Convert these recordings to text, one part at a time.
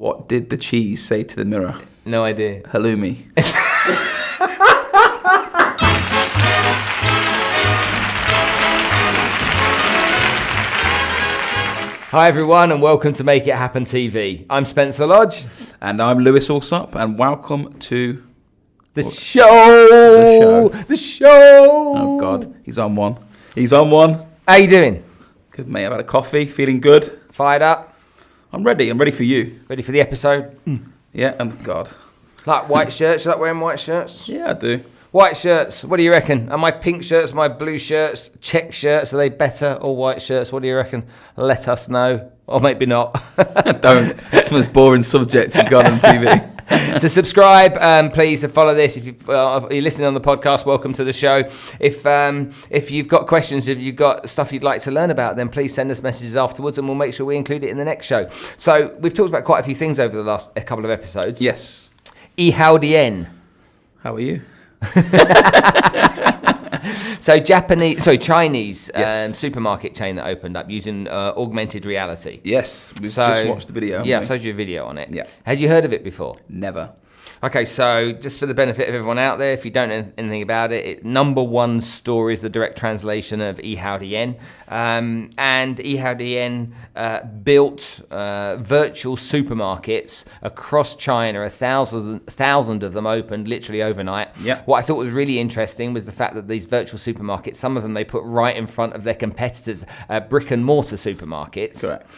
What did the cheese say to the mirror? No idea. Halloumi. Hi everyone and welcome to Make It Happen TV. I'm Spencer Lodge. And I'm Lewis Allsopp, and welcome to... The show! Oh God, he's on one. How you doing? Good, mate. I've had a coffee, feeling good. Fired up? I'm ready for you. Ready for the episode? Yeah, and God. Like white shirts? You like wearing white shirts? Yeah, I do. White shirts, what do you reckon? Are my pink shirts, my blue shirts, check shirts, are they better, or white shirts? What do you reckon? Let us know. Or maybe not. Don't. It's the most boring subject you've got on TV. So subscribe, please, to follow this. If you're listening on the podcast, welcome to the show. If you've got questions, if you've got stuff you'd like to learn about, then please send us messages afterwards and we'll make sure we include it in the next show. So we've talked about quite a few things over the last couple of episodes. Yes. How are you? So Chinese Yes. supermarket chain that opened up using augmented reality. Yes, we've just watched the video. Yeah, I showed you a video on it. Yeah. Had you heard of it before? Never. Okay, so just for the benefit of everyone out there, if you don't know anything about it, number one store is the direct translation of and built virtual supermarkets across China. 1,000 of them opened literally overnight. Yeah. What I thought was really interesting was the fact that these virtual supermarkets, some of them they put right in front of their competitors' brick and mortar supermarkets. Correct.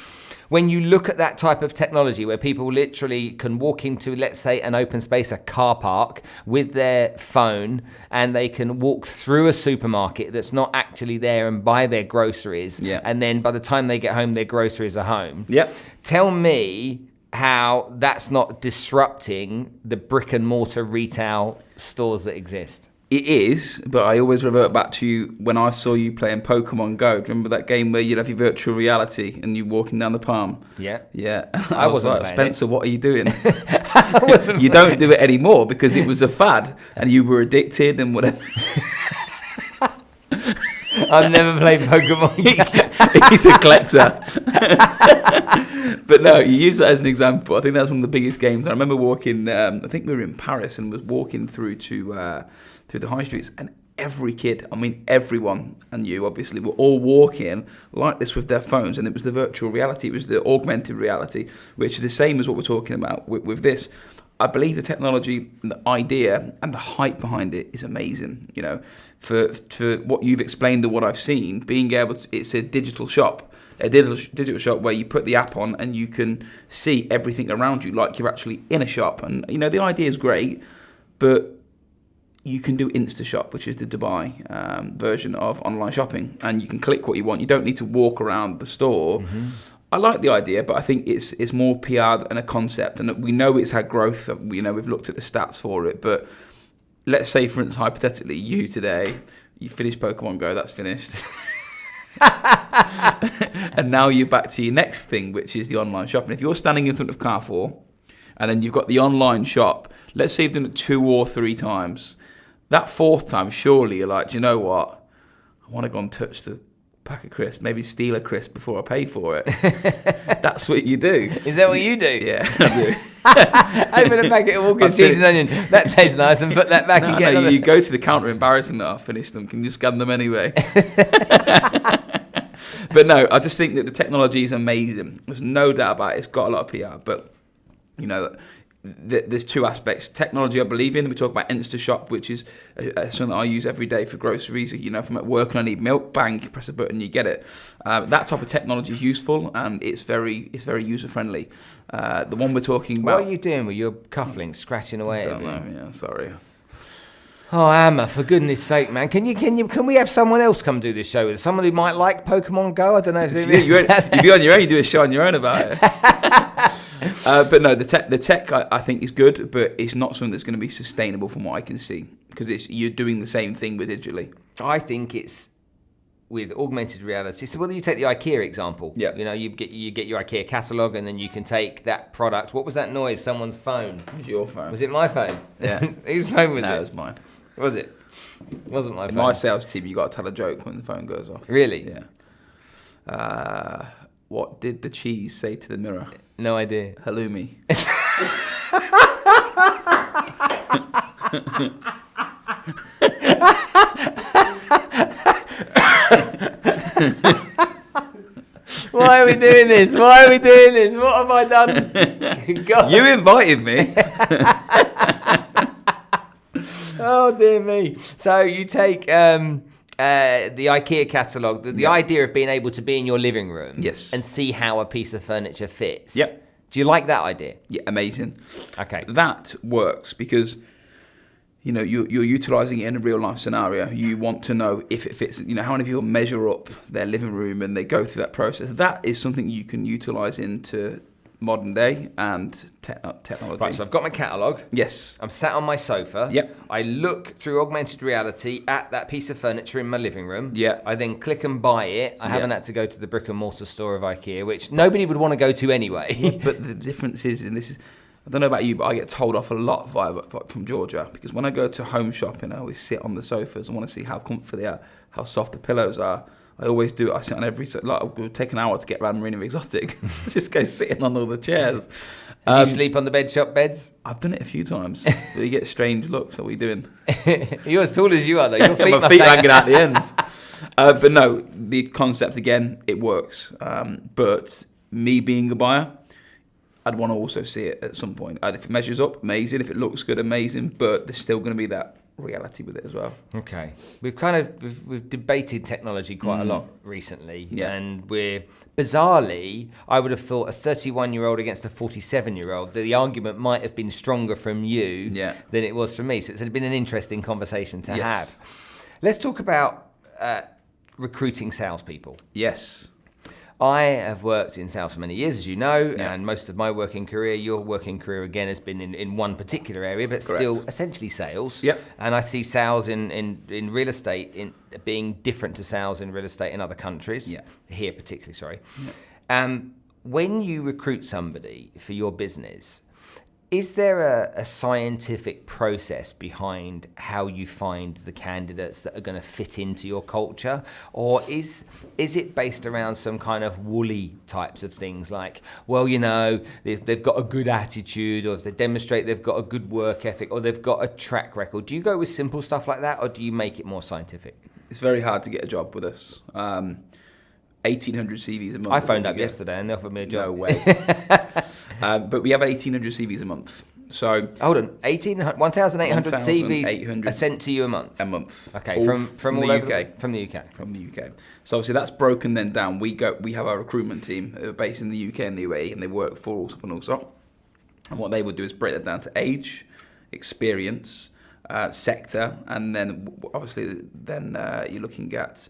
When you look at that type of technology where people literally can walk into, let's say, an open space, a car park, with their phone, and they can walk through a supermarket that's not actually there and buy their groceries, and then by the time they get home, their groceries are home. Yep. Tell me how that's not disrupting the brick and mortar retail stores that exist. It is, but I always revert back to you when I saw you playing Pokemon Go. Do you remember that game where you'd have your virtual reality and you walking down the palm? Yeah. Yeah. I was wasn't like, playing Spencer, what are you doing? I wasn't You don't do it anymore because it was a fad and you were addicted and whatever. I've never played Pokemon. He's a collector. But no, you use that as an example. I think that's one of the biggest games. I remember walking, I think we were in Paris and was walking through the high streets, and every kid, I mean everyone, and you obviously, were all walking like this with their phones, and it was the virtual reality, it was the augmented reality, which is the same as what we're talking about with this. I believe the technology, the idea, and the hype behind it is amazing. You know, for what you've explained and what I've seen, being able to, it's a digital shop. A digital shop where you put the app on and you can see everything around you like you're actually in a shop. And, you know, the idea is great, but you can do InstaShop, which is the Dubai version of online shopping. And you can click what you want. You don't need to walk around the store. Mm-hmm. I like the idea, but I think it's more PR than a concept. And we know it's had growth. You know, we've looked at the stats for it. But let's say, for instance, hypothetically, you today, you finish Pokemon Go, that's finished. And now you're back to your next thing, which is the online shopping. If you're standing in front of Carrefour and then you've got the online shop, let's say you've done it 2 or 3 times, that 4th time surely you're like, do you know what, I want to go and touch the pack of crisps, maybe steal a crisp before I pay for it. That's what you do. Is that what you do? Yeah, I do. Open a packet of Walker's cheese and onion. That tastes nice, and put that back and get another. You go to the counter embarrassing that I've finished them. Can you scan them anyway? But no, I just think that the technology is amazing. There's no doubt about it. It's got a lot of PR. But, you know, there's 2 aspects. Technology I believe in. We talk about InstaShop, which is something that I use every day for groceries. You know, if I'm at work and I need milk, bang, you press a button, you get it. That type of technology is useful and it's very user friendly. The one we're talking about. What are you doing with your cufflinks scratching away? I don't know. Yeah, sorry. Oh, Emma, for goodness sake, man. Can we have someone else come do this show with us? Someone who might like Pokemon Go? I don't know. You'd be on your own, you do a show on your own about it. But no, the tech I think is good, but it's not something that's going to be sustainable from what I can see, because you're doing the same thing with digitally. I think it's with augmented reality. So whether you take the IKEA example, you know, you get your IKEA catalogue and then you can take that product. What was that noise? Someone's phone. It was your phone. Was it my phone? Yeah. Whose phone was it? No, it was mine. Was it? It wasn't my phone. In my sales team, you got to tell a joke when the phone goes off. Really? Yeah. What did the cheese say to the mirror? No idea. Halloumi. Why are we doing this? Why are we doing this? What have I done? God. You invited me. Oh, dear me. So you take the IKEA catalogue, the idea of being able to be in your living room Yes. and see how a piece of furniture fits. Yep. Do you like that idea? Yeah, amazing. Okay. That works because, you know, you're utilising it in a real life scenario. You want to know if it fits. You know, how many people measure up their living room and they go through that process. That is something you can utilise into modern day and technology. Right, so I've got my catalogue. Yes. I'm sat on my sofa. Yep. I look through augmented reality at that piece of furniture in my living room. Yeah. I then click and buy it. I haven't had to go to the brick and mortar store of IKEA, which nobody would want to go to anyway. But the difference is, and this is, I don't know about you, but I get told off a lot from Georgia because when I go to home shopping, I always sit on the sofas and want to see how comfy they are, how soft the pillows are. I always do it. I sit on every, like, it would take an hour to get around Marina Exotic. Just go sitting on all the chairs. Do you sleep on the bed shop beds? I've done it a few times. But you get strange looks. What are we doing? You're as tall as you are, though. Your feet My must feet hang hanging out the end. But no, the concept, again, it works. But me being a buyer, I'd want to also see it at some point. If it measures up, amazing. If it looks good, amazing. But there's still going to be that reality with it as well. Okay, we've debated technology quite a lot recently, and we're bizarrely, I would have thought a 31-year-old against a 47-year-old, the argument might have been stronger from you than it was from me. So it's been an interesting conversation to have. Let's talk about recruiting salespeople. Yes. I have worked in sales for many years, as you know, and most of my working career, your working career again, has been in one particular area, but still essentially sales. Yep. And I see sales in real estate being different to sales in real estate in other countries. Yeah. Here particularly, sorry. Yep. When you recruit somebody for your business, is there a scientific process behind how you find the candidates that are going to fit into your culture? Or is it based around some kind of woolly types of things like, well, you know, they've got a good attitude, or if they demonstrate they've got a good work ethic, or they've got a track record? Do you go with simple stuff like that, or do you make it more scientific? It's very hard to get a job with us. 1,800 CVs a month. I phoned up yesterday and they offered me a job. No way. But we have 1,800 CVs a month. So hold on, 1,800 CVs are sent to you a month. A month. Okay, from all the over UK. From the UK. From the UK. So obviously that's broken then down. We have our recruitment team based in the UK and the UAE, and they work for Allsopp and Allsopp. And what they would do is break that down to age, experience, sector, and then obviously then you're looking at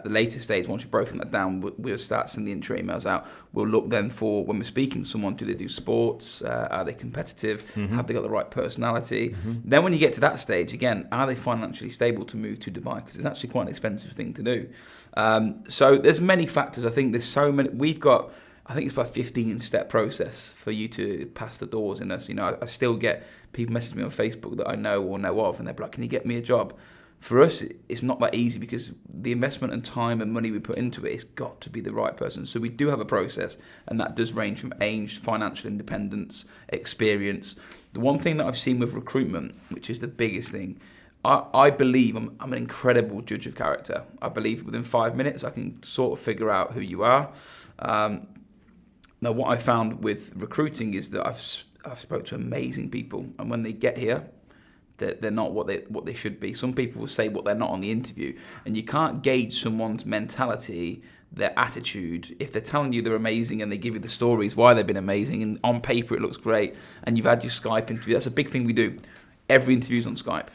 the later stage. Once you've broken that down, we'll start sending the intro emails out. We'll look then for, when we're speaking to someone, do they do sports? Are they competitive? Have they got the right personality? Then when you get to that stage, again, are they financially stable to move to Dubai? Because it's actually quite an expensive thing to do. So there's many factors. I think there's so many. We've got, I think it's about a 15-step process for you to pass the doors in us. You know, I still get people messaging me on Facebook that I know or know of, and they're like, can you get me a job? For us, it's not that easy because the investment and time and money we put into it, it's got to be the right person. So we do have a process, and that does range from age, financial independence, experience. The one thing that I've seen with recruitment, which is the biggest thing, I believe I'm an incredible judge of character. I believe within 5 minutes I can sort of figure out who you are. Now, what I found with recruiting is that I've spoke to amazing people, and when they get here, they're not what they should be. Some people will say what they're not on the interview, and you can't gauge someone's mentality, their attitude, if they're telling you they're amazing and they give you the stories why they've been amazing, and on paper it looks great, and you've had your Skype interview. That's a big thing we do. Every interview's on Skype,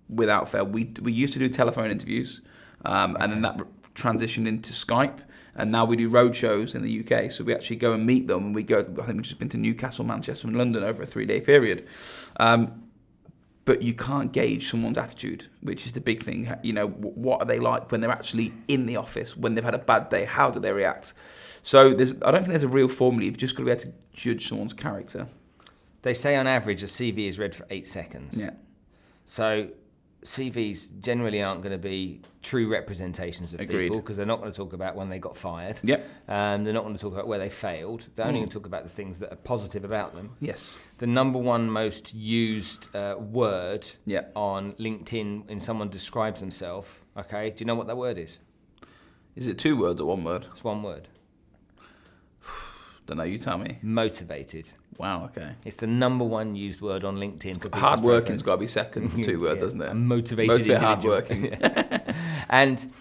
without fail. We used to do telephone interviews, and then that transitioned into Skype. And now we do road shows in the UK, so we actually go and meet them, and we go. I think we've just been to Newcastle, Manchester, and London over a 3-day period. But you can't gauge someone's attitude, which is the big thing. You know, what are they like when they're actually in the office? When they've had a bad day, how do they react? So I don't think there's a real formula. You've just got to be able to judge someone's character. They say on average a CV is read for 8 seconds. Yeah. So CVs generally aren't going to be true representations of people, because they're not going to talk about when they got fired. Yep. They're not going to talk about where they failed. They're only going to talk about the things that are positive about them. Yes. The number one most used word Yep. on LinkedIn when someone describes themselves, okay, do you know what that word is? Is it 2 words or 1 word? It's one word. Don't know, you tell me. Motivated. Wow, okay. It's the number one used word on LinkedIn. Hard working's got to be second for 2 words, doesn't it? A motivated hard working. And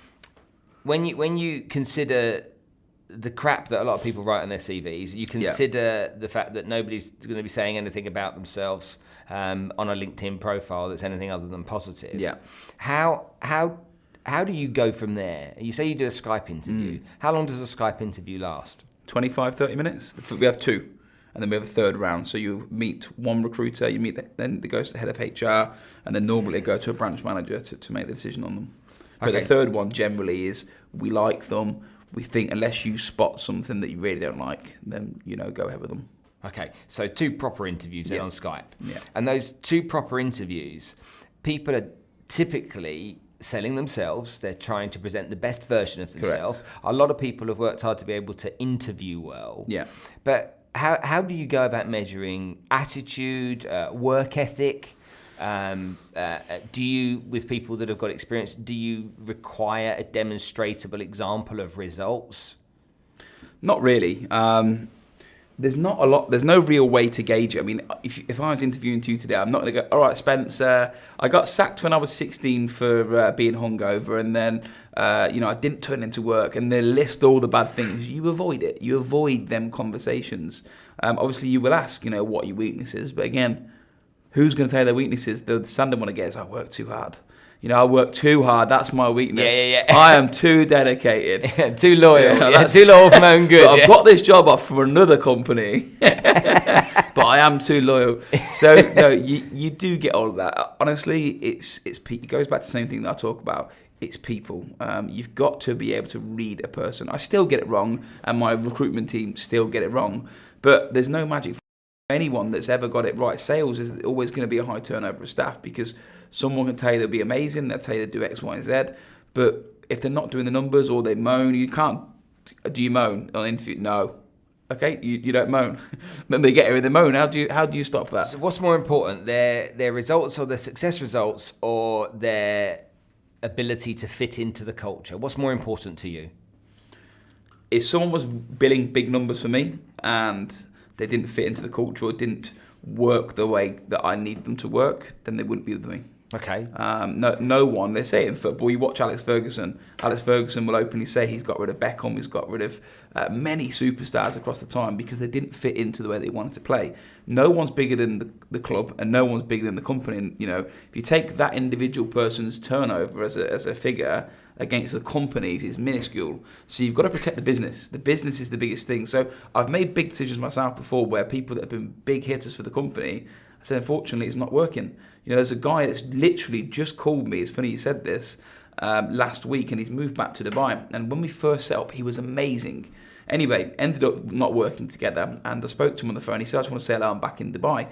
when you consider the crap that a lot of people write on their CVs, you consider the fact that nobody's going to be saying anything about themselves on a LinkedIn profile that's anything other than positive. Yeah. How do you go from there? You say you do a Skype interview. How long does a Skype interview last? 25, 30 minutes. We have 2, and then we have a third round. So you meet one recruiter, then it goes to the head of HR, and then normally it goes to a branch manager to make the decision on them. But the third one generally is, we like them, we think unless you spot something that you really don't like, then, go ahead with them. Okay, so 2 proper interviews then on Skype. Yeah. And those 2 proper interviews, people are typically selling themselves. They're trying to present the best version of themselves. Correct. A lot of people have worked hard to be able to interview well. Yeah. But how do you go about measuring attitude, work ethic? Do you, with people that have got experience, do you require a demonstrable example of results? Not really. There's not a lot. There's no real way to gauge it. I mean, if I was interviewing you today, I'm not going to go, all right, Spence, I got sacked when I was 16 for being hungover, and then, I didn't turn into work, and they list all the bad things. You avoid it. You avoid them conversations. Obviously, you will ask, what are your weaknesses? But again, who's going to tell you their weaknesses? The standard one I get is, I work too hard. I work too hard. That's my weakness. Yeah. I am too dedicated. Too loyal. Too loyal for my own good. I've got this job off from another company, but I am too loyal. So no, you do get all of that. Honestly, it goes back to the same thing that I talk about. It's people. You've got to be able to read a person. I still get it wrong, and my recruitment team still get it wrong. But there's no magic for anyone that's ever got it right. Sales is always going to be a high turnover of staff, because someone can tell you they'll be amazing, they'll tell you they'll do X, Y, and Z, but if they're not doing the numbers or they moan, you can't. Do you moan on an interview? No. Okay, you don't moan. Then they get here and they moan. How do you stop that? So what's more important, their results or their success results, or their ability to fit into the culture? What's more important to you? If someone was billing big numbers for me and they didn't fit into the culture or didn't work the way that I need them to work, then they wouldn't be with me. Okay. No one. They say it in football. You watch Alex Ferguson. Alex Ferguson will openly say he's got rid of Beckham. He's got rid of many superstars across the time because they didn't fit into the way they wanted to play. No one's bigger than the club, and no one's bigger than the company. And, if you take that individual person's turnover as a figure against the companies, it's minuscule. So you've got to protect the business. The business is the biggest thing. So I've made big decisions myself before where people that have been big hitters for the company, I said, unfortunately, it's not working. There's a guy that's literally just called me. It's funny you said this last week, and he's moved back to Dubai. And when we first set up, he was amazing. Anyway, ended up not working together. And I spoke to him on the phone. He said, I just want to say hello, I'm back in Dubai.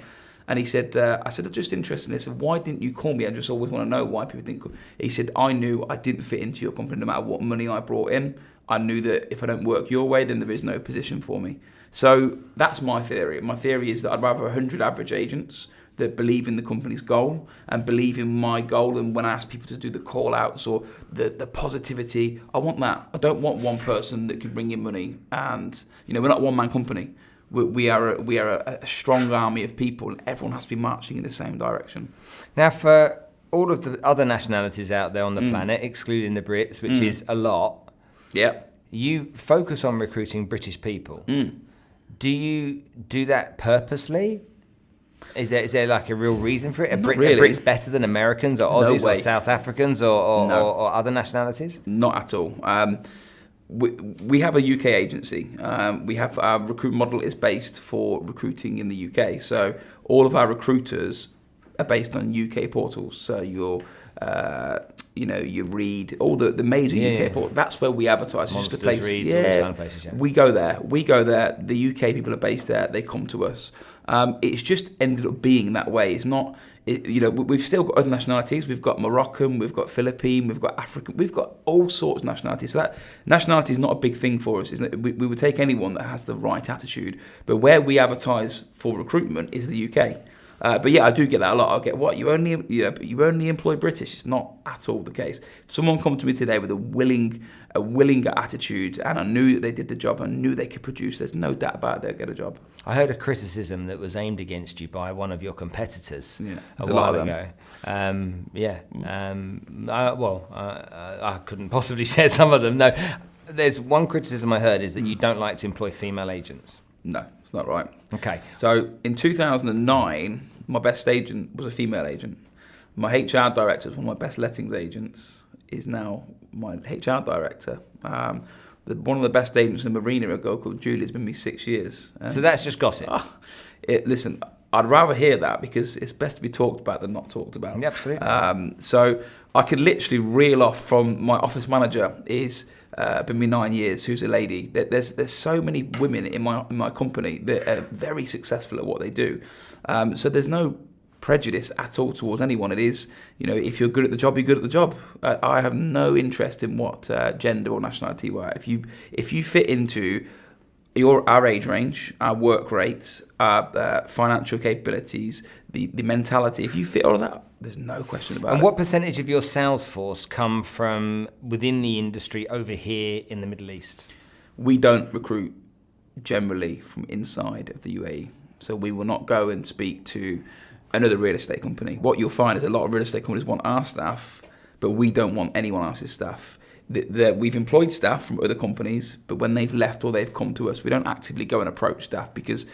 And he said, I said, I'm just interested in this. Why didn't you call me? I just always want to know why people didn't call. He said, I knew I didn't fit into your company no matter what money I brought in. I knew that if I don't work your way, then there is no position for me. So that's my theory. My theory is that I'd rather 100 average agents that believe in the company's goal and believe in my goal. And when I ask people to do the call outs or the positivity, I want that. I don't want one person that can bring in money. And, we're not a one-man company. We are a strong army of people, and everyone has to be marching in the same direction. Now, for all of the other nationalities out there on the planet, excluding the Brits, which is a lot, you focus on recruiting British people. Do you do that purposely? Is there like a real reason for it? Are Brits better than Americans or Aussies or South Africans or other nationalities? Not at all. We have a UK agency. We have our recruit model is based for recruiting in the UK. So all of our recruiters are based on UK portals. So you read all the major UK portals. That's where we advertise. It's just a place. Reads, all these kind of places, we go there. The UK people are based there. They come to us. It's just ended up being that way. It's not. We've still got other nationalities. We've got Moroccan, we've got Philippine, we've got African, we've got all sorts of nationalities. So that nationality is not a big thing for us. Isn't it? We would take anyone that has the right attitude. But where we advertise for recruitment is the UK. But yeah, I do get that a lot. I'll get, what, you only employ British? It's not at all the case. If someone come to me today with a willing attitude, and I knew that they did the job, I knew they could produce, there's no doubt about it, they'll get a job. I heard a criticism that was aimed against you by one of your competitors a lot while of ago. I couldn't possibly share some of them. No, there's one criticism I heard is that you don't like to employ female agents. No, it's not right. Okay. So in 2009, my best agent was a female agent. My HR director was one of my best lettings agents, is now my HR director. One of the best agents in the marina, a girl called Julie, has been with me 6 years. So that's just gossip. Listen, I'd rather hear that because it's best to be talked about than not talked about. Yeah, absolutely. So I could literally reel off from my office manager is been with me 9 years, who's a lady. There's so many women in my company that are very successful at what they do. So there's no prejudice at all towards anyone. It is, if you're good at the job, you're good at the job. I have no interest in what gender or nationality you are. If you fit into our age range, our work rates, our financial capabilities, the mentality, if you fit all of that, there's no question about it. And what percentage of your sales force come from within the industry over here in the Middle East? We don't recruit generally from inside of the UAE. So we will not go and speak to another real estate company. What you'll find is a lot of real estate companies want our staff, but we don't want anyone else's staff. We've employed staff from other companies, but when they've left or they've come to us, we don't actively go and approach staff, because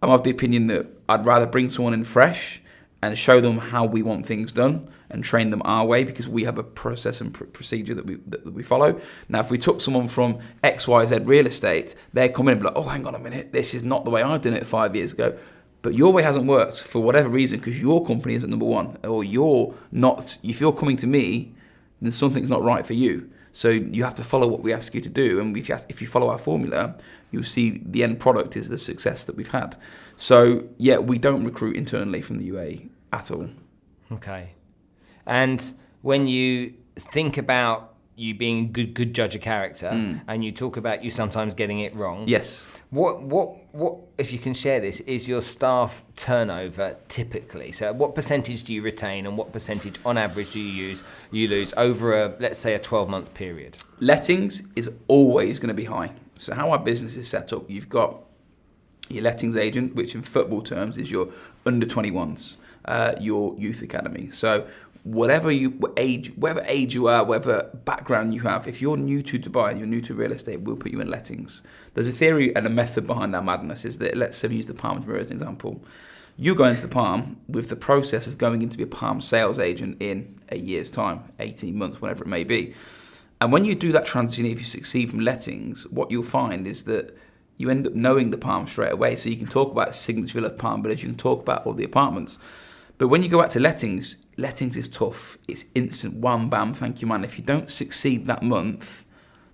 I'm of the opinion that I'd rather bring someone in fresh and show them how we want things done and train them our way, because we have a process and procedure that we follow. Now, if we took someone from XYZ real estate, they're coming in and be like, oh, hang on a minute, this is not the way I've done it 5 years ago. But your way hasn't worked for whatever reason, because your company isn't number one, or you're not. If you're coming to me, then something's not right for you. So you have to follow what we ask you to do, and if you follow our formula, you'll see the end product is the success that we've had. So yeah, we don't recruit internally from the UAE at all. Okay. And when you think about you being a good judge of character, and you talk about you sometimes getting it wrong. Yes. What if you can share this, is your staff turnover typically? So what percentage do you retain, and what percentage on average do you lose over let's say a 12-month period? Lettings is always going to be high. So how our business is set up, you've got your lettings agent, which in football terms is your under 21s, your youth academy. So whatever age you are, whatever background you have, if you're new to Dubai and you're new to real estate, we'll put you in lettings. There's a theory and a method behind our madness, is that, let's say we use the Palm Mirror as an example. You go into the Palm with the process of going in to be a Palm sales agent in a year's time, 18 months, whatever it may be. And when you do that transition, if you succeed from lettings, what you'll find is that you end up knowing the Palm straight away. So you can talk about Signature Villa, Palm Village, you can talk about all the apartments. But when you go out to lettings is tough. It's instant, wham, bam, thank you, man. If you don't succeed that month,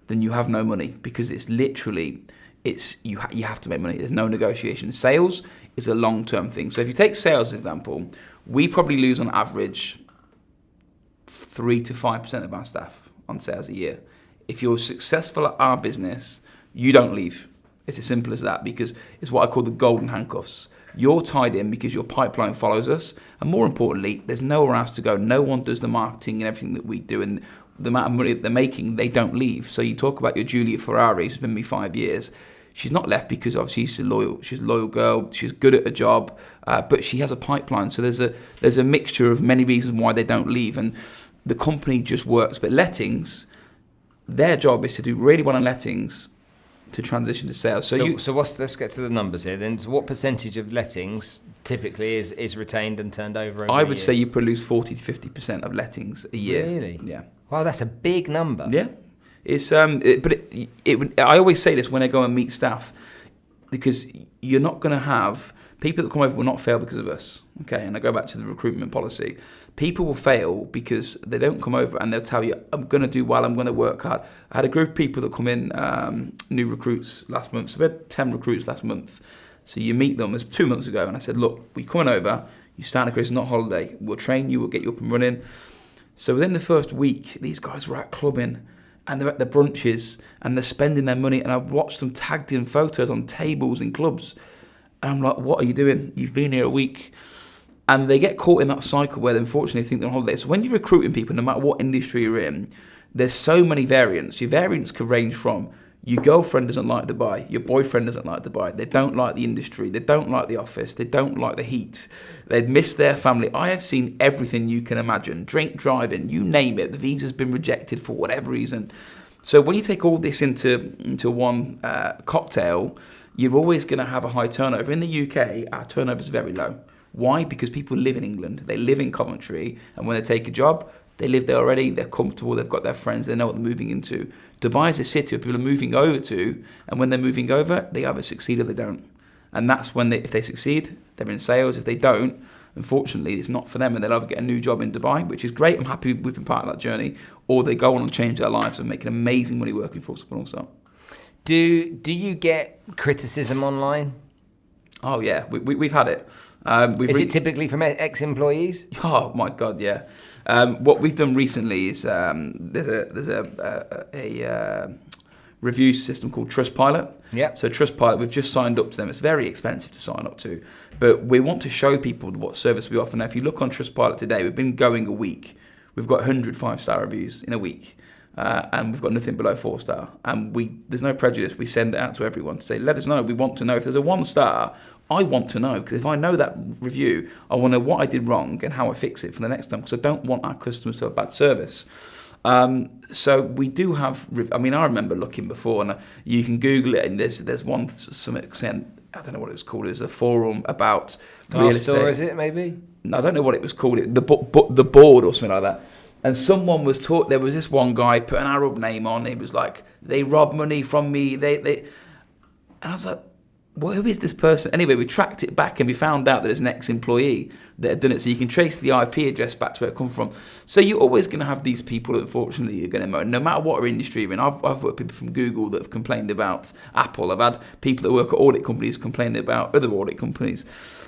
then you have no money, because it's literally, you have to make money. There's no negotiation. Sales is a long-term thing. So if you take sales as an example, we probably lose on average 3 to 5% of our staff on sales a year. If you're successful at our business, you don't leave. It's as simple as that, because it's what I call the golden handcuffs. You're tied in because your pipeline follows us, and more importantly, there's nowhere else to go. No one does the marketing and everything that we do, and the amount of money that they're making, they don't leave. So you talk about your Julia Ferrari, who's been with me 5 years. She's not left because obviously she's a loyal girl. She's good at a job, but she has a pipeline. So there's a mixture of many reasons why they don't leave, and the company just works. But lettings, their job is to do really well in lettings, to transition to sales. So let's get to the numbers here then. So what percentage of lettings typically is retained and turned over? I would say you produce 40 to 50% of lettings a year. Really? Yeah. Wow, that's a big number. Yeah. It's I always say this when I go and meet staff, because you're not going to have People that come over will not fail because of us. Okay, and I go back to the recruitment policy. People will fail because they don't come over and they'll tell you, I'm going to do well, I'm going to work hard. I had a group of people that come in, new recruits last month. So we had 10 recruits last month. So you meet them, it was 2 months ago, and I said, look, we're coming over, you start a Christmas, not holiday. We'll train you, we'll get you up and running. So within the first week, these guys were out clubbing, and they're at their brunches, and they're spending their money, and I've watched them tagged in photos on tables in clubs. And I'm like, what are you doing? You've been here a week. And they get caught in that cycle where they unfortunately think they're on holiday. So when you're recruiting people, no matter what industry you're in, there's so many variants. Your variants could range from your girlfriend doesn't like Dubai, your boyfriend doesn't like Dubai, they don't like the industry, they don't like the office, they don't like the heat, they'd miss their family. I have seen everything you can imagine, drink driving, you name it, the visa's been rejected for whatever reason. So when you take all this into one cocktail, you're always going to have a high turnover. In the UK, our turnover is very low. Why? Because people live in England, they live in Coventry, and when they take a job, they live there already, they're comfortable, they've got their friends, they know what they're moving into. Dubai is a city where people are moving over to, and when they're moving over, they either succeed or they don't. And that's when, if they succeed, they're in sales. If they don't, unfortunately, it's not for them, and they'll either get a new job in Dubai, which is great, I'm happy we've been part of that journey, or they go on and change their lives and make amazing money working for Allsopp and Allsopp. Do you get criticism online? Oh yeah, we've had it. Is it typically from ex-employees? Oh my God, yeah. What we've done recently is there's a review system called Trustpilot. Yeah. So Trustpilot, we've just signed up to them. It's very expensive to sign up to, but we want to show people what service we offer. Now, if you look on Trustpilot today, we've been going a week. We've got 100 5-star reviews in a week. And we've got nothing below 4-star, and there's no prejudice. We send it out to everyone to say, let us know. We want to know if there's a 1-star. I want to know, because if I know that review, I want to know what I did wrong and how I fix it for the next time, because I don't want our customers to have bad service. So we do have. I mean, I remember looking before, and you can Google it, and there's one some extent. I don't know what it was called. It was a forum about real estate. Glassdoor, is it maybe? I don't know what it was called. The board or something like that. And someone was taught. There was this one guy put an Arab name on. He was like, "They rob money from me." And I was like, "Well, who is this person?" Anyway, we tracked it back and we found out that it's an ex-employee that had done it. So you can trace the IP address back to where it come from. So you're always going to have these people. Unfortunately, you're going to no matter what industry you're in. I've worked with people from Google that have complained about Apple. I've had people that work at audit companies complaining about other audit companies.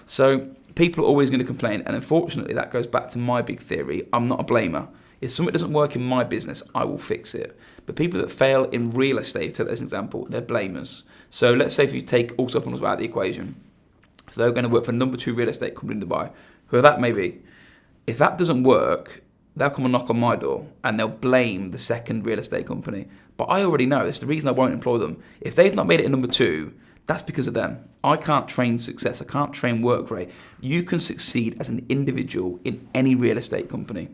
So people are always going to complain, and unfortunately, that goes back to my big theory. I'm not a blamer. If something doesn't work in my business, I will fix it. But people that fail in real estate, take that as an example, they're blamers. So let's say if you take Allsopp and Allsopp out of the equation, so they're going to work for number 2 real estate company in Dubai, whoever that may be. If that doesn't work, they'll come and knock on my door and they'll blame the second real estate company. But I already know, it's the reason I won't employ them. If they've not made it in number 2, that's because of them. I can't train success. I can't train work rate. You can succeed as an individual in any real estate company.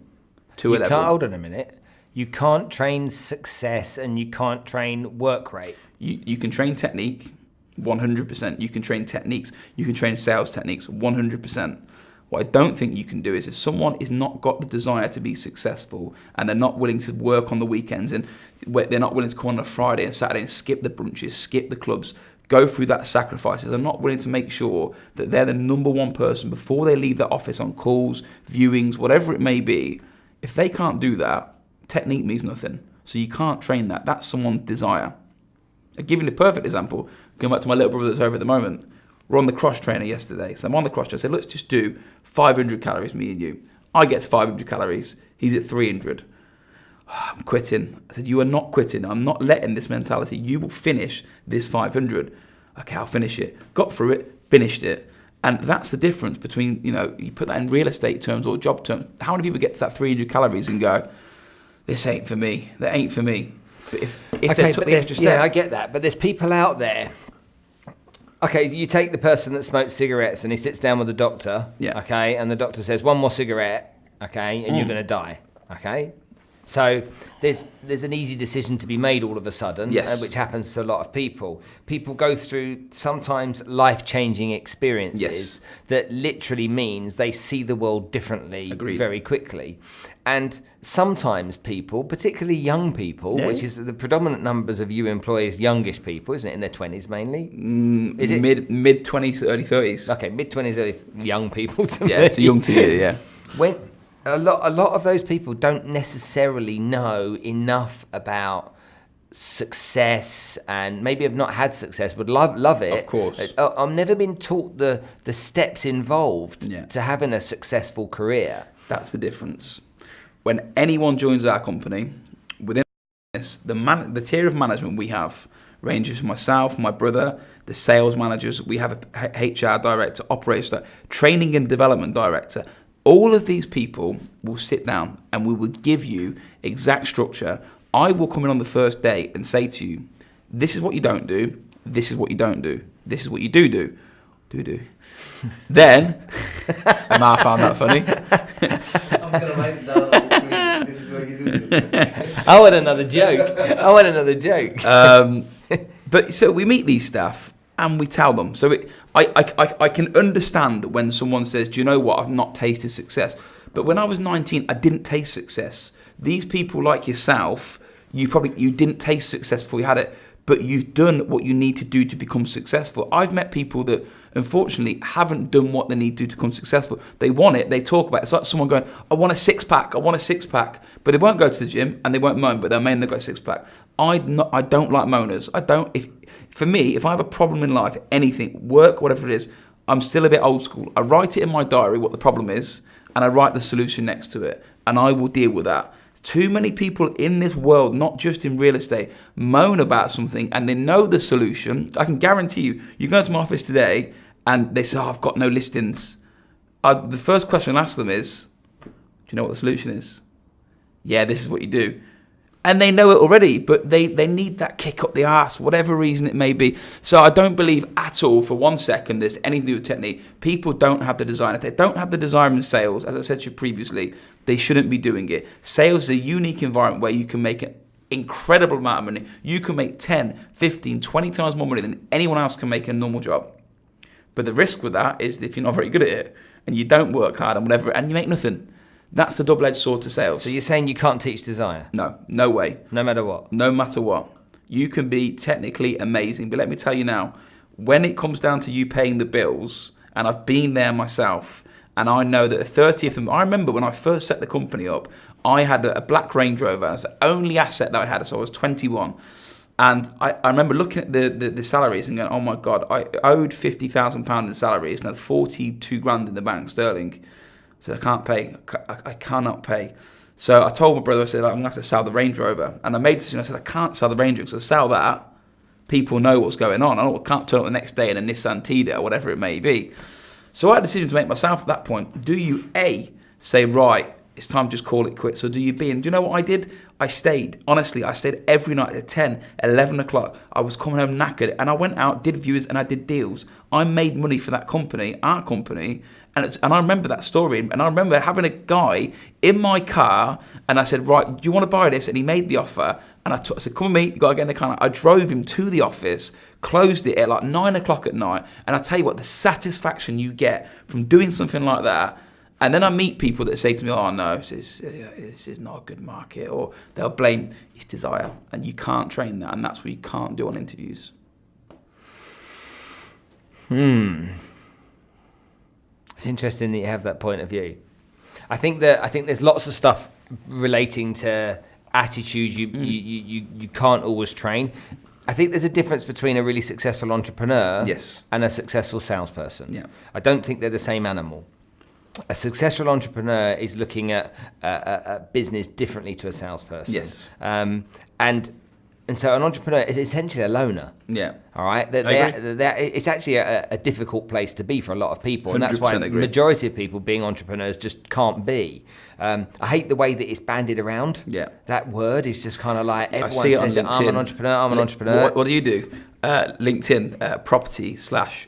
Hold on a minute. You can't train success and you can't train work rate. You can train technique, 100%. You can train techniques. You can train sales techniques, 100%. What I don't think you can do is if someone is not got the desire to be successful and they're not willing to work on the weekends and they're not willing to come on a Friday and Saturday and skip the brunches, skip the clubs, go through that sacrifices, they're not willing to make sure that they're the number 1 person before they leave their office on calls, viewings, whatever it may be. If they can't do that, technique means nothing. So you can't train that. That's someone's desire. I'll give you the perfect example. Going back to my little brother that's over at the moment. We're on the cross trainer yesterday. So I'm on the cross trainer. I said, let's just do 500 calories, me and you. I get to 500 calories. He's at 300. I'm quitting. I said, you are not quitting. I'm not letting this mentality. You will finish this 500. Okay, I'll finish it. Got through it, finished it. And that's the difference between, you put that in real estate terms or job terms. How many people get to that 300 calories and go, this ain't for me, that ain't for me. But if they took the extra step. Yeah, I get that. But there's people out there. Okay, you take the person that smokes cigarettes and he sits down with the doctor. Yeah. Okay, and the doctor says, 1 more cigarette, okay, and you're going to die. Okay? So there's an easy decision to be made all of a sudden, Yes. which happens to a lot of people. People go through sometimes life-changing experiences Yes. that literally means they see the world differently Agreed. very quickly. And sometimes people, particularly young people, which is the predominant numbers of you employees, youngish people, isn't it, in their 20s mainly? Is it Mid 20s, early 30s. Okay, mid-20s, early young people to me. Yeah, it's young to you, yeah. When a lot of those people don't necessarily know enough about success, and maybe have not had success, but love it. Of course. I've never been taught the steps involved Yeah. to having a successful career. That's the difference. When anyone joins our company, within this, the tier of management we have ranges from myself, my brother, the sales managers. We have a HR director, operations director, training and development director. All of these people will sit down and we will give you exact structure. I will come in on the first day and say to you, this is what you don't do, this is what you don't do, this is what you do. Then, and I found that funny. I'm going to write it down on the screen. This is what you do. I want another joke. But so we meet these staff and we tell them. So I can understand when someone says, do you know what, I've not tasted success. But when I was 19, I didn't taste success. These people like yourself, you didn't taste success before you had it, but you've done what you need to do to become successful. I've met people that unfortunately haven't done what they need to do to become successful. They want it, they talk about it. It's like someone going, I want a six-pack, but they won't go to the gym and they won't moan, but they'll moan they've got a six-pack. I don't like moaners. For me, if I have a problem in life, anything, work, whatever it is, I'm still a bit old school. I write it in my diary what the problem is, and I write the solution next to it, and I will deal with that. Too many people in this world, not just in real estate, moan about something and they know the solution. I can guarantee you, you go to my office today and they say, I've got no listings. The first question I ask them is, do you know what the solution is? Yeah, this is what you do. And they know it already, but they need that kick up the arse, whatever reason it may be. So I don't believe at all for 1 second there's anything to do with technique. People don't have the desire. If they don't have the desire in sales, as I said to you previously, they shouldn't be doing it. Sales is a unique environment where you can make an incredible amount of money. You can make 10, 15, 20 times more money than anyone else can make in a normal job. But the risk with that is if you're not very good at it and you don't work hard and whatever, and you make nothing. That's the double-edged sword to sales. So you're saying you can't teach desire? No way. No matter what? No matter what. You can be technically amazing, but let me tell you now, when it comes down to you paying the bills, and I've been there myself, and I know that the 30th of them, I remember when I first set the company up, I had a black Range Rover. That's the only asset that I had, so I was 21. And I remember looking at the salaries and going, oh my God, I owed £50,000 in salaries and had 42 grand in the bank, sterling. So I can't pay. I cannot pay. So I told my brother, I said, I'm going to have to sell the Range Rover. And I made a decision. I said, I can't sell the Range Rover because I sell that, people know what's going on. I can't turn up the next day in a Nissan Tiida or whatever it may be. So I had a decision to make myself at that point. Do you A, say, right, it's time to just call it quits, or do you B? And do you know what I did? I stayed. Honestly, I stayed every night at 10, 11 o'clock. I was coming home knackered, and I went out, did viewers, and I did deals. I made money for that company, our company, and I remember that story. And I remember having a guy in my car, and I said, right, do you want to buy this? And he made the offer, and I said, come with me, you got to get in the car. I drove him to the office, closed it at like 9 o'clock at night, and I tell you what, the satisfaction you get from doing something like that. And then I meet people that say to me, oh no, this is not a good market, or they'll blame it's desire, and you can't train that, and that's what you can't do on interviews. It's interesting that you have that point of view. I think there's lots of stuff relating to attitude you can't always train. I think there's a difference between a really successful entrepreneur and a successful salesperson. Yeah. I don't think they're the same animal. A successful entrepreneur is looking at a business differently to a salesperson. Yes. And so an entrepreneur is essentially a loner. Yeah. All right. It's actually a difficult place to be for a lot of people, and that's why the majority of people being entrepreneurs just can't be. I hate the way that it's bandied around. Yeah. That word is just kind of like everyone says it. I'm an entrepreneur. I'm an entrepreneur. What do you do? LinkedIn property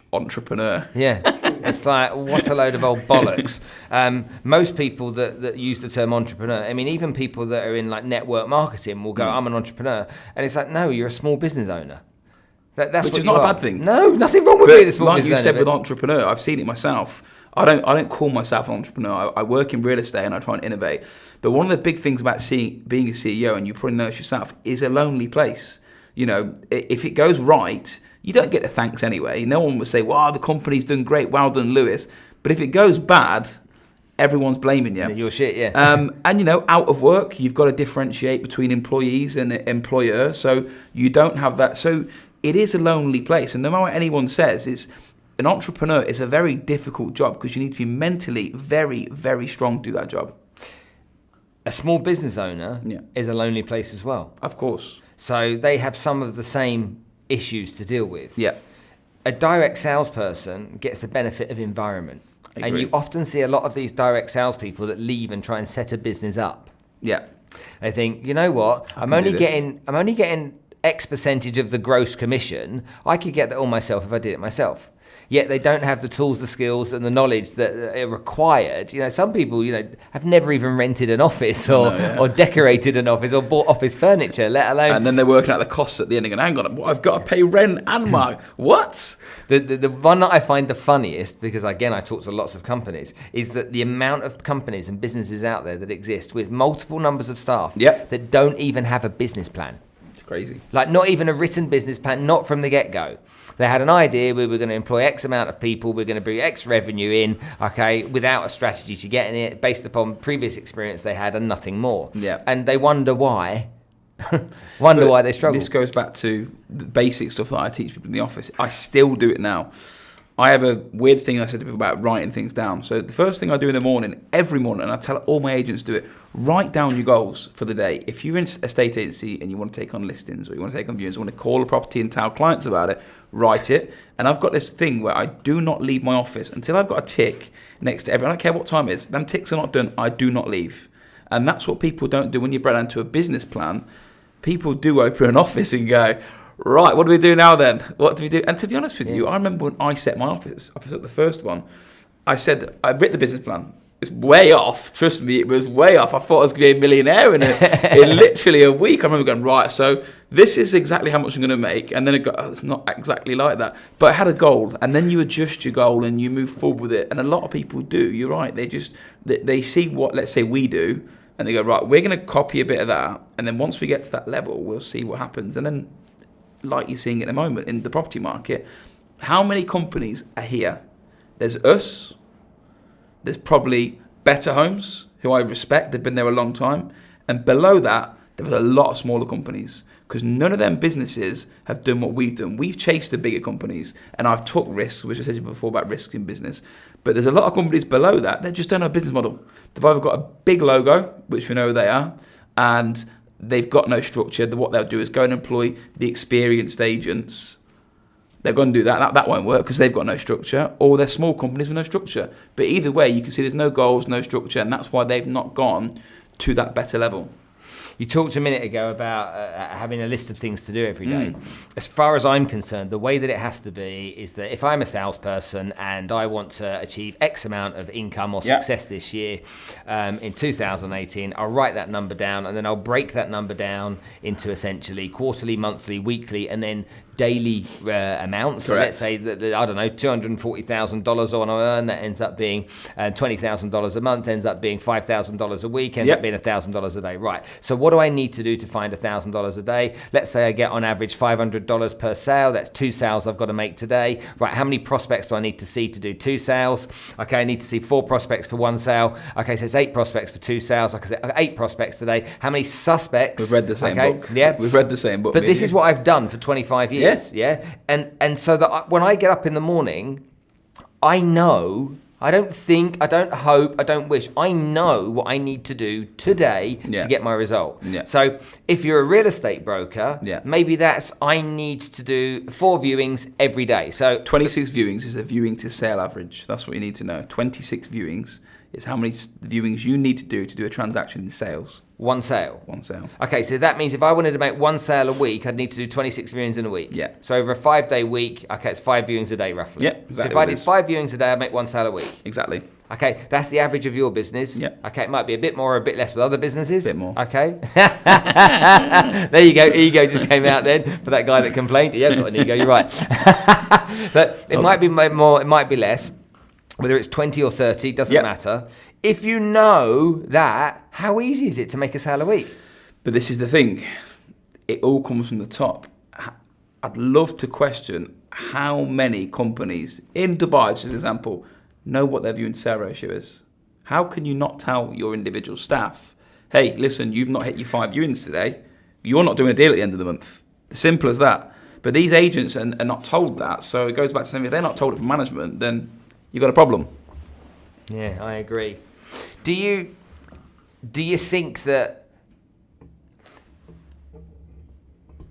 / entrepreneur. Yeah. It's like, what a load of old bollocks. Most people that use the term entrepreneur, I mean, even people that are in like network marketing will go, I'm an entrepreneur. And it's like, no, you're a small business owner. That's Which what is you not a are. bad thing. No, nothing wrong with But being a small like business you said owner. with entrepreneur, I've seen it myself. I don't call myself an entrepreneur. I work in real estate and I try and innovate. But one of the big things about being a CEO, and you probably know this yourself, is a lonely place. You know, if it goes right, you don't get the thanks anyway. No one will say, wow, the company's done great, well done, Lewis. But if it goes bad, everyone's blaming you. Your shit, yeah. And, you know, out of work, you've got to differentiate between employees and employer. So you don't have that. So it is a lonely place. And no matter what anyone says, an entrepreneur is a very difficult job because you need to be mentally very, very strong to do that job. A small business owner is a lonely place as well. Of course. So they have some of the same issues to deal with. Yeah. A direct salesperson gets the benefit of environment. I And agree. you often see a lot of these direct salespeople that leave and try and set a business up. Yeah. They think, you know what, I'm can only do this. getting X percentage of the gross commission. I could get that all myself if I did it myself. Yet they don't have the tools, the skills, and the knowledge that are required. You know, some people, you know, have never even rented an office or decorated an office or bought office furniture, let alone. And then they're working out the costs at the end and going, hang on, I've got to pay rent and what? The one that I find the funniest, because again, I talk to lots of companies, is that the amount of companies and businesses out there that exist with multiple numbers of staff that don't even have a business plan. It's crazy. Like not even a written business plan, not from the get-go. They had an idea, we were going to employ X amount of people, we're going to bring X revenue in, okay, without a strategy to getting it, based upon previous experience they had and nothing more. Yeah. And they wonder why. Why they struggle. This goes back to the basic stuff that I teach people in the office. I still do it now. I have a weird thing I said to people about writing things down. So the first thing I do in the morning, every morning, and I tell all my agents to do it, write down your goals for the day. If you're in a estate agency and you want to take on listings or you want to take on viewings, you want to call a property and tell clients about it, write it. And I've got this thing where I do not leave my office until I've got a tick next to everyone. I don't care what time it is. Them ticks are not done. I do not leave. And that's what people don't do when you're brought into a business plan. People do open an office and go, right, what do we do now then? What do we do? And to be honest with you, I remember when I set my office up, the first one, I said, I wrote the business plan. It's way off. Trust me, it was way off. I thought I was going to be a millionaire in literally a week. I remember going, right, so this is exactly how much I'm going to make. And then it got, it's not exactly like that. But I had a goal. And then you adjust your goal and you move forward with it. And a lot of people do. You're right. They see what, let's say, we do. And they go, right, we're going to copy a bit of that. And then once we get to that level, we'll see what happens. And then, like you're seeing at the moment in the property market, how many companies are here? There's us. There's probably Better Homes, who I respect. They've been there a long time. And below that, there was a lot of smaller companies because none of them businesses have done what we've done. We've chased the bigger companies and I've took risks, which I said to you before about risks in business. But there's a lot of companies below that that just don't have a business model. They've either got a big logo, which we know who they are, and they've got no structure. What they'll do is go and employ the experienced agents. They're going to do that. That won't work because they've got no structure, or they're small companies with no structure. But either way, you can see there's no goals, no structure, and that's why they've not gone to that better level. You talked a minute ago about having a list of things to do every day. As far as I'm concerned, the way that it has to be is that if I'm a salesperson and I want to achieve X amount of income or success this year, in 2018, I'll write that number down and then I'll break that number down into essentially quarterly, monthly, weekly, and then daily amounts. So let's say that, I don't know, $240,000 I want to earn, that ends up being $20,000 a month, ends up being $5,000 a week, ends up being $1,000 a day. Right. So what do I need to do to find $1,000 a day? Let's say I get on average $500 per sale. That's 2 sales I've got to make today. Right. How many prospects do I need to see to do 2 sales? Okay. I need to see 4 prospects for 1 sale. Okay. So it's 8 prospects for 2 sales. Like I said, 8 prospects today. How many suspects? We've read the same book. Yeah. We've read the same book. But this is what I've done for 25 years. Yeah. And so that when I get up in the morning, I know, I don't think, I don't hope, I don't wish. I know what I need to do today to get my result. Yeah. So if you're a real estate broker, maybe that's I need to do 4 viewings every day. So 26 viewings is a viewing to sale average. That's what you need to know. 26 viewings It's how many viewings you need to do a transaction in sales. One sale. One sale. Okay, so that means if I wanted to make one sale a week, I'd need to do 26 viewings in a week. Yeah. So over a 5-day week, okay, it's 5 viewings a day roughly. Yeah, exactly. So if I did 5 viewings a day, I'd make one sale a week. Exactly. Okay, that's the average of your business. Yeah. Okay, it might be a bit more or a bit less with other businesses. A bit more. Okay. There you go. Ego just came out then for that guy that complained. He has got an ego, you're right. But it might be more, it might be less. Whether it's 20 or 30, doesn't matter. If you know that, how easy is it to make a sale a week? But this is the thing. It all comes from the top. I'd love to question how many companies in Dubai, just as an example, know what their viewing sale ratio is. How can you not tell your individual staff, hey, listen, you've not hit your 5 viewings today. You're not doing a deal at the end of the month. Simple as that. But these agents are not told that. So it goes back to saying, if they're not told it from management, then you've got a problem. Yeah, I agree. Do you think that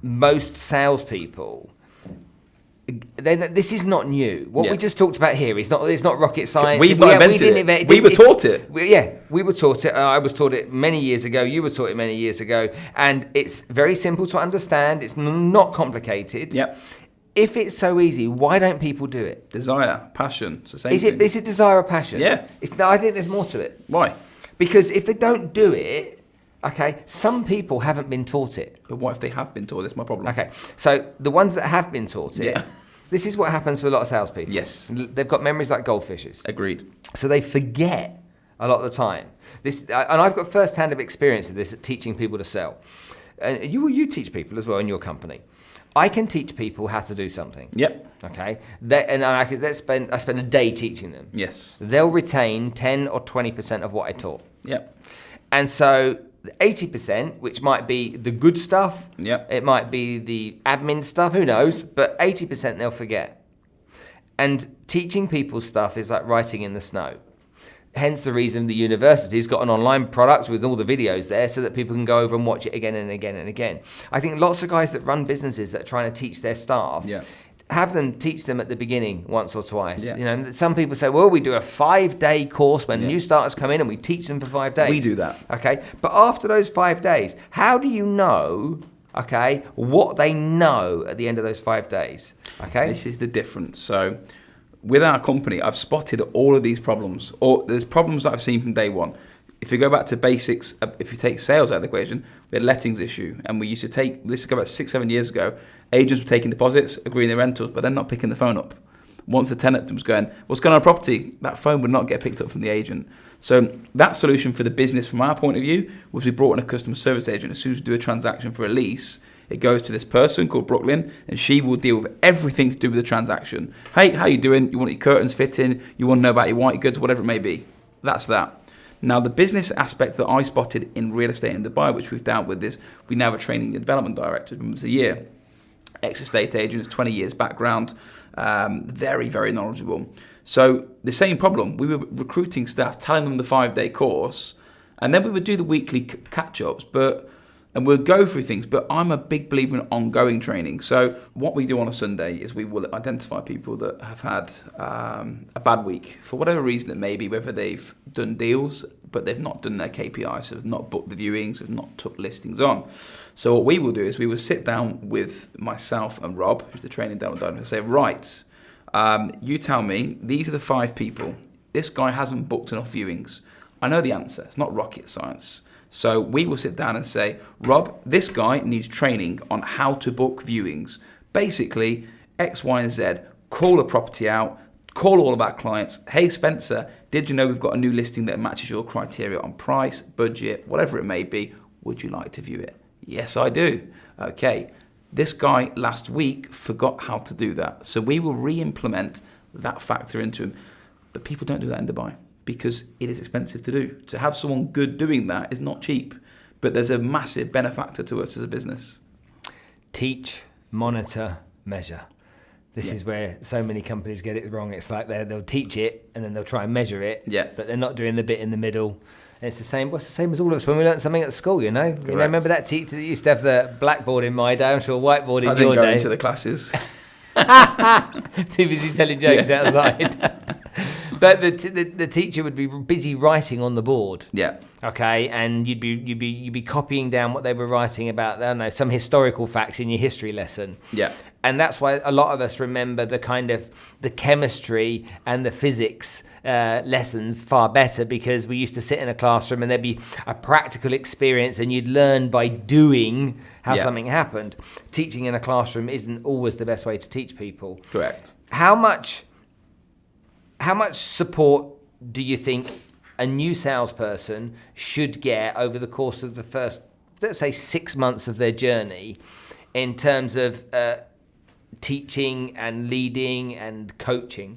most salespeople, this is not new. What we just talked about here is it's not rocket science. We've not invented it. We were taught it. We were taught it. I was taught it many years ago. You were taught it many years ago. And it's very simple to understand. It's not complicated. Yep. If it's so easy, why don't people do it? Desire, passion, it's the same thing. Is it desire or passion? Yeah. I think there's more to it. Why? Because if they don't do it, okay, some people haven't been taught it. But what if they have been taught? That's my problem. Okay, so the ones that have been taught it, this is what happens with a lot of salespeople. Yes. They've got memories like goldfishes. Agreed. So they forget a lot of the time. And I've got first-hand of experience of this at teaching people to sell. And you teach people as well in your company. I can teach people how to do something. Yep. Okay. I spend a day teaching them. Yes. They'll retain 10 or 20% of what I taught. Yep. And so 80%, which might be the good stuff, it might be the admin stuff, who knows, but 80% they'll forget. And teaching people stuff is like writing in the snow. Hence the reason the university's got an online product with all the videos there so that people can go over and watch it again and again and again. I think lots of guys that run businesses that are trying to teach their staff, have them teach them at the beginning once or twice. Yeah. You know, some people say, well, we do a 5-day course when new starters come in and we teach them for 5 days. We do that. Okay. But after those 5 days, how do you know, okay, what they know at the end of those 5 days? Okay. This is the difference. So with our company, I've spotted all of these problems, or there's problems that I've seen from day one. If you go back to basics, if you take sales out of the equation, we had a lettings issue, and we used to take, this go back 6-7 years ago, agents were taking deposits, agreeing their rentals, but then not picking the phone up. Once the tenant was going, what's going on property? That phone would not get picked up from the agent. So that solution for the business from our point of view was we brought in a customer service agent. As soon as we do a transaction for a lease, it goes to this person called Brooklyn, and she will deal with everything to do with the transaction. Hey, how you doing? You want your curtains fitting? You want to know about your white goods? Whatever it may be. That's that. Now, the business aspect that I spotted in real estate in Dubai, which we've dealt with, is we now have a training and development director once a year. Ex-estate agents, 20 years background, very, very knowledgeable. So the same problem, we were recruiting staff, telling them the 5-day course, and then we would do the weekly catch-ups, and we'll go through things, but I'm a big believer in ongoing training. So what we do on a Sunday is we will identify people that have had a bad week, for whatever reason it may be, whether they've done deals, but they've not done their KPIs, so have not booked the viewings, have not took listings on. So what we will do is we will sit down with myself and Rob, who's the training development director, and say, right, you tell me, these are the 5 people. This guy hasn't booked enough viewings. I know the answer. It's not rocket science. So we will sit down and say, Rob, this guy needs training on how to book viewings. Basically, X, Y, and Z, call a property out, call all of our clients. Hey, Spencer, did you know we've got a new listing that matches your criteria on price, budget, whatever it may be? Would you like to view it? Yes, I do. Okay. This guy last week forgot how to do that. So we will re-implement that factor into him. But people don't do that in Dubai, because it is expensive to do. To have someone good doing that is not cheap, but there's a massive benefactor to us as a business. Teach, monitor, measure. This is where so many companies get it wrong. It's like they'll teach it and then they'll try and measure it, but they're not doing the bit in the middle. And it's the same. What's the same as all of us when we learned something at school? You know, remember that teacher that used to have the blackboard in my day? I'm sure whiteboard in your day. I didn't go into the classes. Too busy telling jokes outside. But the teacher would be busy writing on the board. Yeah. Okay, and you'd be copying down what they were writing about, I don't know, some historical facts in your history lesson. Yeah. And that's why a lot of us remember the kind of the chemistry and the physics lessons far better, because we used to sit in a classroom and there'd be a practical experience and you'd learn by doing how something happened. Teaching in a classroom isn't always the best way to teach people. Correct. How much support do you think a new salesperson should get over the course of the first, let's say, 6 months of their journey in terms of teaching and leading and coaching?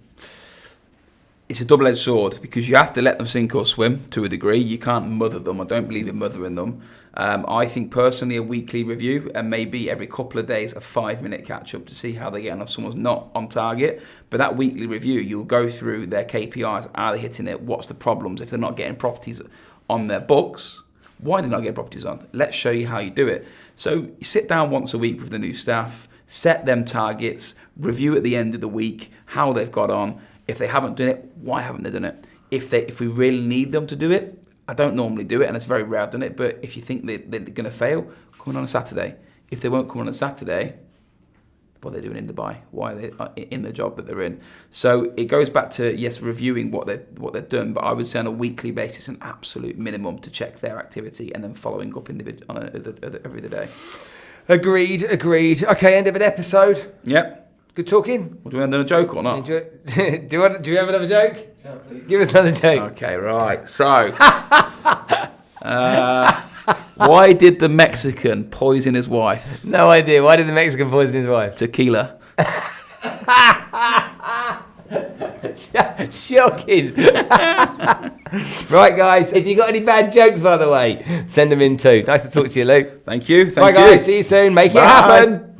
It's a double-edged sword, because you have to let them sink or swim to a degree. You can't mother them. I don't believe in mothering them. I think personally a weekly review, and maybe every couple of days a 5-minute catch-up to see how they get on if someone's not on target. But that weekly review, you'll go through their KPIs. Are they hitting it? What's the problems? If they're not getting properties on their books, why are they not getting properties on? Let's show you how you do it. So you sit down once a week with the new staff, set them targets, review at the end of the week how they've got on. If they haven't done it, why haven't they done it? If we really need them to do it, I don't normally do it, and it's very rare I've done it, but if you think they're going to fail, come on a Saturday. If they won't come on a Saturday, what are they doing in Dubai? Why are they in the job that they're in? So it goes back to, yes, reviewing what they've done, but I would say on a weekly basis, an absolute minimum to check their activity, and then following up every other day. Agreed. Okay, end of an episode. Yep. Good talking. Well, do we end on a joke or not? Do you have another joke? Yeah, please. Give us another joke. Okay, right. So, why did the Mexican poison his wife? No idea. Why did the Mexican poison his wife? Tequila. Shocking. Right, guys. If you got any bad jokes, by the way, send them in too. Nice to talk to you, Luke. Thank you. Bye, guys. See you soon. Make it happen.